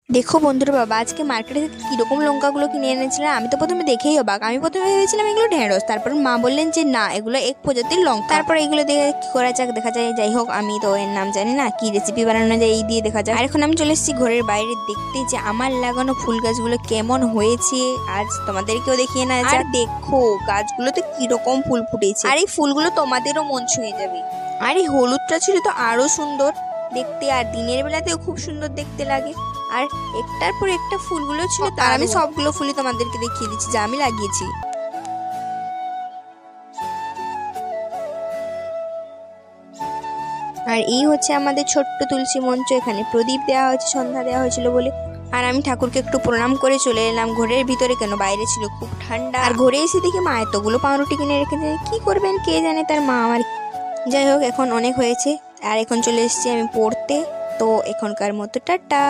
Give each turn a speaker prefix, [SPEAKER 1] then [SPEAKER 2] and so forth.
[SPEAKER 1] দেখো বন্ধুরা, বাবা আজকে মার্কেটে থেকে কীরকম লঙ্কাগুলো কিনে এনেছিলাম। আমি তো প্রথমে দেখেই অবাক। আমি প্রথমে ভেবেছিলাম এগুলো ঢেঁড়স, তারপর মা বললেন যে না, এগুলো এক প্রজাতির লঙ্কা। তারপর এগুলো দেখে কি করা যাক, দেখা যায়। যাই হোক, আমি তো এর নাম জানি না, কি রেসিপি বানানো যায় এই দিয়ে দেখা যাক। আর এখন আমি চলে এসেছি ঘরের বাইরে দেখতে যে আমার লাগানো ফুল গাছগুলো কেমন হয়েছে। আজ তোমাদেরকেও দেখিয়ে না যাক। দেখো গাছগুলোতে কিরকম ফুল ফুটেছে, আর এই ফুলগুলো তোমাদেরও মন ছুঁয়ে যাবে। আর এই হলুদটা ছিল তো আরো সুন্দর দেখতে, আর দিনের বেলাতেও খুব সুন্দর দেখতে লাগে। আর একটার পর একটা ফুলগুলো ছিল, তার আমি সবগুলো ফুলই তোমাদেরকে দেখিয়ে দিচ্ছি যা আমি লাগিয়েছি। আর এই হচ্ছে আমাদের ছোট্ট তুলসী মঞ্চ। এখানে প্রদীপ দেওয়া হয়েছে, সন্ধ্যা দেওয়া হয়েছিল বলে। আর আমি ঠাকুরকে একটু প্রণাম করে চলে এলাম ঘরের ভিতরে, কেন বাইরে ছিল খুব ঠান্ডা। আর ঘরে এসে দেখি মা এতগুলো পাউরুটি কিনে রেখেছে, কি করবেন কে জানে তার মা আমার। যাই হোক, এখন অনেক হয়েছে। আর এখন চলে এসেছি আমি পড়তে। তো এখনকার মতো টাটা।